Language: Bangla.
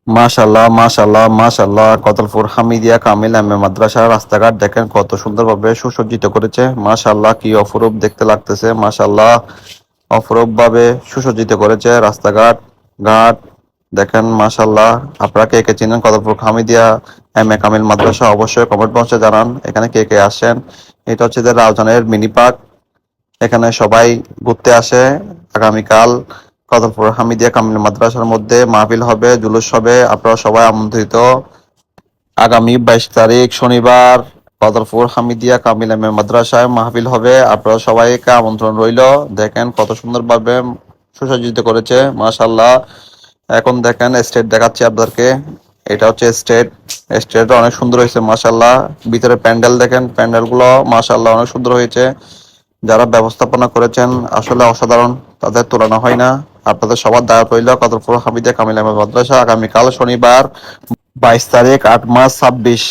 মাশাল্লাহ মাশাল্লাহ মাশাল্লাহ কতলপুর হামিদিয়া কামিল মাদ্রাসার রাস্তাঘাট দেখেন কত সুন্দরভাবে সুসজ্জিত করেছে। মাশাল্লাহ কি অপরূপ দেখতে লাগতেছে। মাশাল্লাহ অপরূপ ভাবে সুসজ্জিত করেছে রাস্তাঘাট ঘাট দেখেন। মাশাল্লাহ আপনারা কে কে চিনেন কতলপুর হামিদিয়া কামিল মাদ্রাসা অবশ্যই কমেন্ট বক্সে জানান এখানে কে কে আসেন। এটা হচ্ছে যে রাউজানের মিনি পার্ক। এখানে সবাই ঘুরতে আসে। আগামীকাল কদমপুর হামিদিয়া কামিল মাদ্রাসার মধ্যে মাহফিল হবে, জুলুস হবে, আপনারা সবাই আমন্ত্রিত। আগামী 22 তারিখ শনিবার কদমপুর হামিদিয়া কামিল মাদ্রাসায় মাহফিল হবে, আপনারা সবাইকে আমন্ত্রণ রইল। দেখেন কত সুন্দরভাবে সুসজ্জিত করেছে। মাশাল্লাহ এখন দেখেন স্টেট দেখাচ্ছি আপনাদেরকে। এটা হচ্ছে স্টেট। স্টেট অনেক সুন্দর হয়েছে মাশাল্লাহ। ভিতরে প্যান্ডেল দেখেন, প্যান্ডেল গুলো মাশাল্লাহ অনেক সুন্দর হয়েছে। যারা ব্যবস্থাপনা করেছেন আসলে অসাধারণ, তাদের তুলনা হয় না। আপনাদের সবার দাওয়াত রইল কদরপুর হামিদিয়া কামিল মাদ্রাসা আগামীকাল শনিবার 22 তারিখ 8 মাস 26।